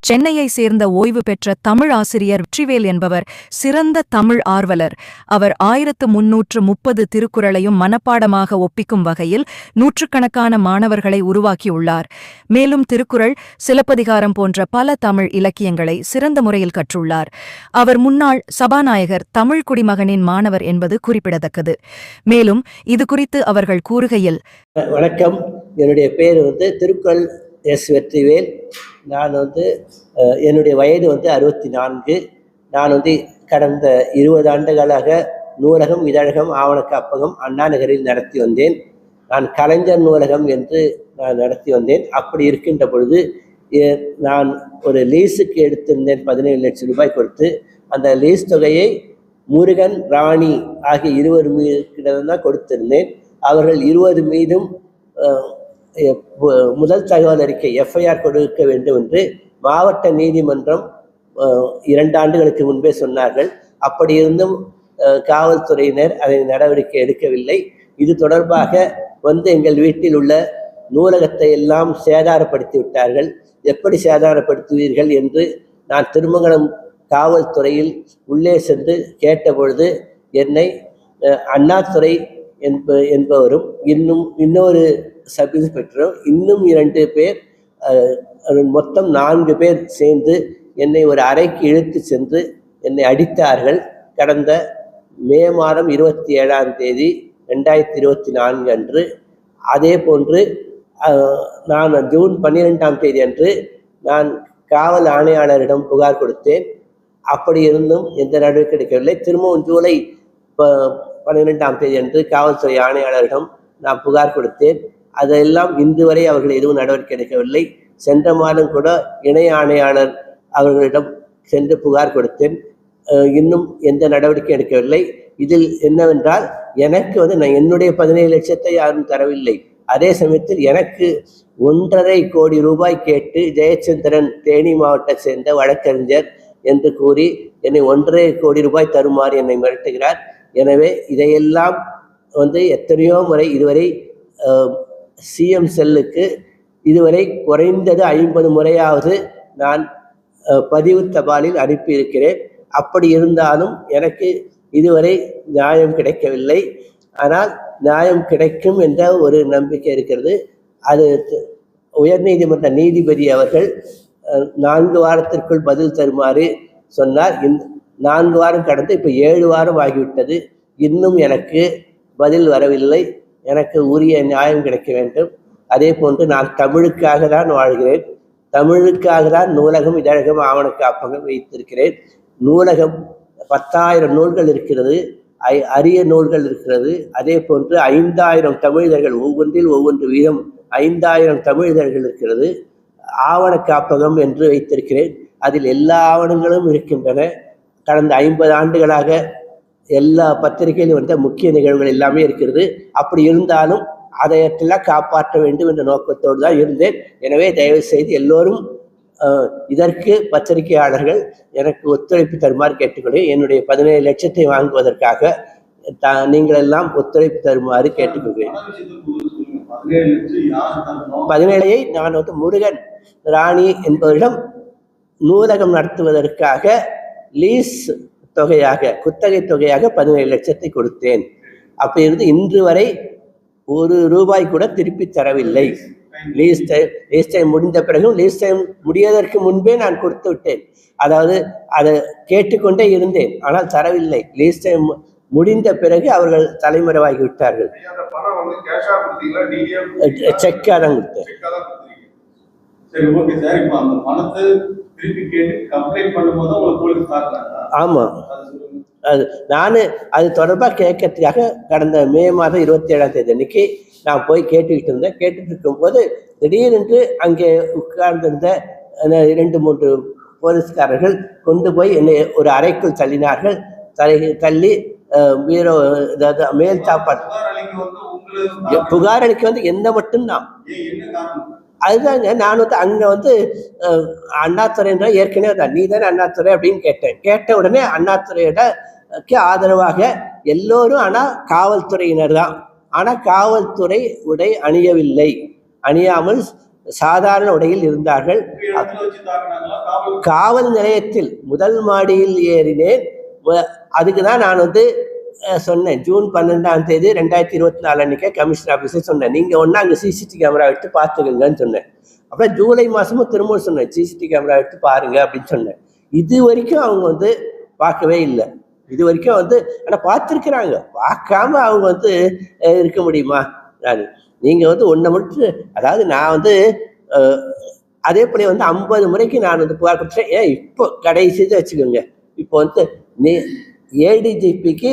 சென்னையை சேர்ந்த ஓய்வு பெற்ற தமிழ் ஆசிரியர் வெற்றிவேல் என்பவர் சிறந்த தமிழ் ஆர்வலர். அவர் 1330 திருக்குறளையும் மனப்பாடமாக ஒப்பிக்கும் வகையில் நூற்றுக்கணக்கான மாணவர்களை உருவாக்கியுள்ளார். மேலும் திருக்குறள், சிலப்பதிகாரம் போன்ற பல தமிழ் இலக்கியங்களை சிறந்த முறையில் கற்றுள்ளார். அவர் முன்னாள் சபாநாயகர், தமிழ் குடிமகனின் மாணவர் என்பது குறிப்பிடத்தக்கது. மேலும் இதுகுறித்து அவர்கள் கூறுகையில், வணக்கம், என்னுடைய பேர் திருக்குறள் எஸ் வெற்றிவேல். நான் என்னுடைய வயது 64. நான் கடந்த 20 ஆண்டுகளாக நூலகம், இதழகம், ஆவண காப்பகம் அண்ணா நகரில் நடத்தி வந்தேன். நான் கலைஞர் நூலகம் என்று நான் நடத்தி வந்தேன். அப்படி இருக்கின்ற பொழுது நான் ஒரு லீஸுக்கு எடுத்திருந்தேன். 17 லட்சம் ரூபாய் கொடுத்து அந்த லீஸ் தொகையை முருகன், ராணி ஆகிய 20 மீதிடம் கொடுத்திருந்தேன். அவர்கள் 20 மீதும் முதல் தகவல் அறிக்கை FIR கொடுக்க வேண்டும் என்று மாவட்ட நீதிமன்றம் 2 ஆண்டுகளுக்கு முன்பே சொன்னார்கள். அப்படி இருந்தும் காவல்துறையினர் அதை நடவடிக்கை எடுக்கவில்லை. இது தொடர்பாக எங்கள் வீட்டில் உள்ள நூலகத்தை எல்லாம் சேதாரப்படுத்தி விட்டார்கள். எப்படி சேதாரப்படுத்துவீர்கள் என்று நான் திருமங்கலம் காவல்துறையில் உள்ளே சென்று கேட்டபொழுது என்னை அண்ணாதுரை என்பவரும் இன்னொரு சப் இன்ஸ்பெக்டரும் இன்னும் 2 பேர், மொத்தம் 4 பேர் சேர்ந்து என்னை ஒரு அறைக்கு இழுத்து சென்று என்னை அடித்தார்கள். கடந்த மே மாதம் 27ஆம் தேதி 2024 அன்று. அதே போன்று நான் ஜூன் 12ஆம் தேதி அன்று நான் காவல் ஆணையாளரிடம் புகார் கொடுத்தேன். அப்படி இருந்தும் எந்த நடவடிக்கை எடுக்கவில்லை. திரும்பவும் ஜூலை 12ஆம் தேதி அன்று காவல்துறை ஆணையாளரிடம் நான் புகார் கொடுத்தேன். அதெல்லாம் இன்று வரை அவர்கள் எதுவும் நடவடிக்கை எடுக்கவில்லை. சென்ற மாதம் கூட இணை ஆணையாளர் அவர்களிடம் சென்று புகார் கொடுத்தேன். இன்னும் எந்த நடவடிக்கை எடுக்கவில்லை. இதில் என்னவென்றால், எனக்கு நான் என்னுடைய 17 லட்சத்தை யாரும் தரவில்லை. அதே சமயத்தில் எனக்கு 1.5 கோடி ரூபாய் கேட்டு ஜெயச்சந்திரன், தேனி மாவட்டத்தை சேர்ந்த வழக்கறிஞர் என்று கூறி என்னை 1.5 கோடி ரூபாய் தருமாறு என்னை மிரட்டுகிறார். எனவே இதையெல்லாம் எத்தனையோ முறை இதுவரை சிஎம் செல்லுக்கு இதுவரை குறைந்தது 50 முறையாவது நான் பதிவு தபாலில் அனுப்பியிருக்கிறேன். அப்படி இருந்தாலும் எனக்கு இதுவரை நியாயம் கிடைக்கவில்லை. ஆனால் நியாயம் கிடைக்கும் என்ற ஒரு நம்பிக்கை இருக்கிறது. அது உயர்நீதிமன்ற நீதிபதி அவர்கள் 4 வாரத்திற்குள் பதில் தருமாறு சொன்னார். 4 வாரம் கடந்து இப்போ 7 வாரம் ஆகிவிட்டது. இன்னும் எனக்கு பதில் வரவில்லை. எனக்கு உரிய நியாயம் கிடைக்க வேண்டும். அதே போன்று நான் தமிழுக்காக தான் வாழ்கிறேன். தமிழுக்காக தான் நூலகம், இதழகம், ஆவண காப்பகம் வைத்திருக்கிறேன். நூலகம் 10,000 நூல்கள் இருக்கிறது, அரிய நூல்கள் இருக்கிறது. அதே போன்று 5,000 தமிழிதழ்கள், ஒவ்வொன்றில் ஒவ்வொன்று வீதம் 5,000 தமிழிதழ்கள் இருக்கிறது. ஆவண காப்பகம் என்று வைத்திருக்கிறேன். அதில் எல்லா ஆவணங்களும் இருக்கின்றன. கடந்த 50 ஆண்டுகளாக எல்லா பத்திரிகையிலும் முக்கிய நிகழ்வுகள் எல்லாமே இருக்கிறது. அப்படி இருந்தாலும் அதையெல்லாம் காப்பாற்ற வேண்டும் என்ற நோக்கத்தோடு தான் இருந்தேன். எனவே தயவு செய்து எல்லோரும் இதற்கு பத்திரிகையாளர்கள் எனக்கு ஒத்துழைப்பு தருமாறு கேட்டுக்கொள்கிறேன். என்னுடைய 17 லட்சத்தை வாங்குவதற்காக நீங்கள் எல்லாம் ஒத்துழைப்பு தருமாறு கேட்டுக்கொள்கிறேன். 17ஐ நான் முருகன், ராணி என்பவரிடம் நூலகம் நடத்துவதற்காக லீஸ் தொகையாக, குத்தகை தொகையாக 17 லட்சத்தை கொடுத்தேன். அப்படி இருந்து இன்று வரை 1 ரூபாய் கூட திருப்பி தரவில்லை. லீஸ் டைம் முடிந்த பிறகும், லீஸ் டைம் முடிவதற்கு முன்பே நான் கொடுத்து விட்டேன். அதாவது அதை கேட்டுக்கொண்டே இருந்தேன், ஆனால் தரவில்லை. லீஸ் டைம் முடிந்த பிறகு அவர்கள் தலைமறைவாகி விட்டார்கள். செக்காக தான் கொடுத்தேன். ஆமா, அது தொடர்பாக கேட்கறதுக்காக கடந்த மே மாதம் 27ஆம் தேதி அன்னைக்கு நான் போய் கேட்டுக்கிட்டு இருந்தேன். கேட்டுட்டு இருக்கும்போது திடீரென்று அங்கே உட்கார்ந்திருந்த 2-3 போலீஸ்காரர்கள் கொண்டு போய் என்னை ஒரு அறைக்குள் தள்ளினார்கள். தள்ளி பீரோ, அதாவது மேல் சாப்பாடு புகார் அளிக்க என்ன மட்டும்தான். அதுதாங்க, நான் அங்கே அண்ணாதுரை ஏற்கனவே நீ தானே அண்ணாதுரை அப்படின்னு கேட்டேன். கேட்ட உடனே அண்ணாதுரையோட ஆதரவாக எல்லோரும், ஆனால் காவல்துறையினர் தான். ஆனால் காவல்துறை உடை அணியவில்லை. அணியாமல் சாதாரண உடையில் இருந்தார்கள். காவல் நிலையத்தில் முதல் மாடியில் ஏறினேன். அதுக்கு தான் நான் வந்து சொன்னேன், ஜூன் 12ஆம் தேதி 2024 அன்னைக்கே கமிஷனர் ஆஃபீஸே சொன்னேன், நீங்கள் ஒன்றா அங்கே சிசிடிவி கேமரா எடுத்து பார்த்துக்கங்கன்னு சொன்னேன். அப்புறம் ஜூலை மாதமும் திரும்பவும் சொன்னேன், சிசிடிவி கேமரா எடுத்து பாருங்க அப்படின்னு சொன்னேன். இது வரைக்கும் அவங்க வந்து பார்க்கவே இல்லை. இது வரைக்கும் வந்து ஆனால் பார்த்துருக்குறாங்க. பார்க்காம அவங்க வந்து இருக்க முடியுமா? நீங்கள் வந்து ஒன்றை மட்டும், அதாவது நான் வந்து அதே போல வந்து 50 முறைக்கு நான் வந்து புகார் கொடுத்துட்டேன். ஏன் இப்போ கடைசி வச்சுக்கோங்க, இப்போ வந்து ஏடிஜிபிக்கு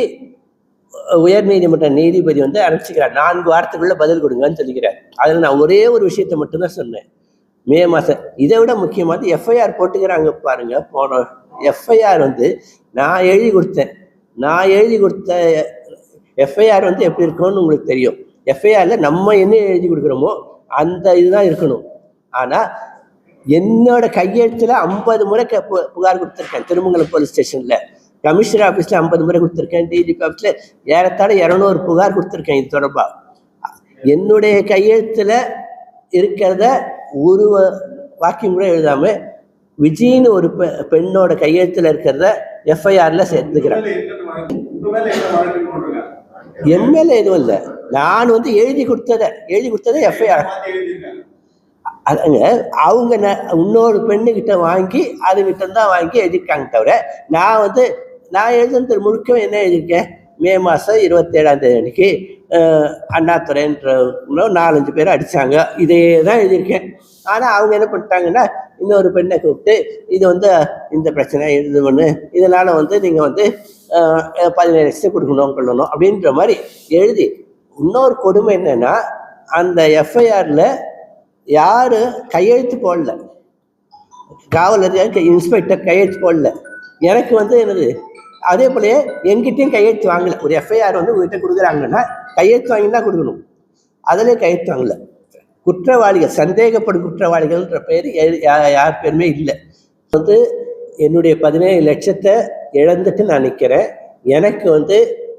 உயர்நீதிமன்ற நீதிபதி வந்து அனுப்பிச்சுக்கிறார், 4 வாரத்துக்குள்ள பதில் கொடுங்கன்னு சொல்லிக்கிறார். அதில் நான் ஒரே ஒரு விஷயத்தை மட்டும்தான் சொன்னேன், மே மாதம். இதை விட முக்கியமாக எஃப்ஐஆர் போட்டுக்கிறாங்க பாருங்க. போன எஃப்ஐஆர் வந்து நான் எழுதி கொடுத்த எஃப்ஐஆர் வந்து எப்படி இருக்கும்னு உங்களுக்கு தெரியும். எஃப்ஐஆரில் நம்ம என்ன எழுதி கொடுக்குறோமோ அந்த இதுதான் இருக்கணும். ஆனால் என்னோட கையெழுத்தில் 50 முறை புகார் கொடுத்துருக்கேன். திருமங்கலம் போலீஸ் ஸ்டேஷனில், கமிஷனர் ஆஃபீஸில் 50 முறை கொடுத்துருக்கேன், டிஜிபி ஆஃபீஸில் ஏறத்தாழ 200 புகார் கொடுத்துருக்கேன். இது தொடர்பாக என்னுடைய கையெழுத்தில் இருக்கிறத ஒரு வாக்கியம் கூட எழுதாமல் விஜயின்னு ஒரு பெண்ணோட கையெழுத்தில் இருக்கிறத எஃப்ஐஆரில் சேர்த்துக்கிறேன். என் மேலே எதுவும் இல்லை, நான் வந்து எழுதி கொடுத்ததை எஃப்ஐஆர். அதுங்க அவங்க இன்னொரு பெண்ணுக்கிட்ட வாங்கி அதுகிட்ட தான் வாங்கி எழுதிருக்காங்க தவிர, நான் எழுதுனது முழுக்க என்ன எழுதியிருக்கேன், மே மாதம் 27ஆம் தேதி அன்னைக்கு அண்ணாதுரைன்ற 4-5 பேர் அடித்தாங்க, இதே தான் எழுதியிருக்கேன். ஆனால் அவங்க என்ன பண்ணிட்டாங்கன்னா, இன்னொரு பெண்ணை கூப்பிட்டு இது வந்து இந்த பிரச்சனை இது ஒன்று, இதனால் வந்து நீங்கள் வந்து 17 லட்சம் கொள்ளணும் அப்படின்ற மாதிரி எழுதி. இன்னொரு கொடுமை என்னன்னா, அந்த எஃப்ஐஆரில் யாரு கையெழுத்து போடல, காவல் அதிகாரி இன்ஸ்பெக்டர் கையெழுத்து போடல. எனக்கு வந்து என்னது, அதே போலயே எங்கிட்டையும் கையெழுத்து வாங்கலை. ஒரு எஃப்ஐஆர் வந்து உங்ககிட்ட கொடுக்குறாங்கன்னா கையெழுத்து வாங்கி தான் கொடுக்கணும், அதிலே கையெழுத்து வாங்கலை. குற்றவாளிகள், சந்தேகப்படும் குற்றவாளிகள்ன்ற பேர் யார் பேருமே இல்லை. வந்து என்னுடைய 17 லட்சத்தை இழந்துட்டு நான் நிற்கிறேன். எனக்கு வந்து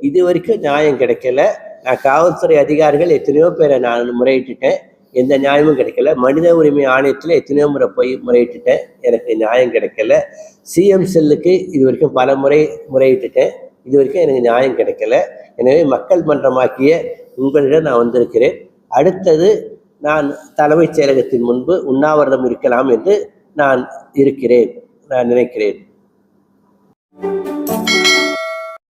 இது வரைக்கும் நியாயம் கிடைக்கல. நான் காவல்துறை அதிகாரிகள் எத்தனையோ பேரை நான் முறையிட்டுட்டேன், எந்த நியாயமும் கிடைக்கல. மனித உரிமை ஆணையத்தில் எத்தனையோ முறை போய் முறையிட்டுட்டேன், எனக்கு நியாயம் கிடைக்கல. சிஎம் செல்லுக்கு இது வரைக்கும் பல முறை முறையிட்டுட்டேன், இது வரைக்கும் எனக்கு நியாயம் கிடைக்கல. எனவே மக்கள் மன்றமாக்கிய உங்களிடம் நான் வந்திருக்கிறேன். அடுத்தது நான் தலைமைச் செயலகத்தின் முன்பு உண்ணாவிரதம் இருக்கலாம் என்று நான் நினைக்கிறேன்.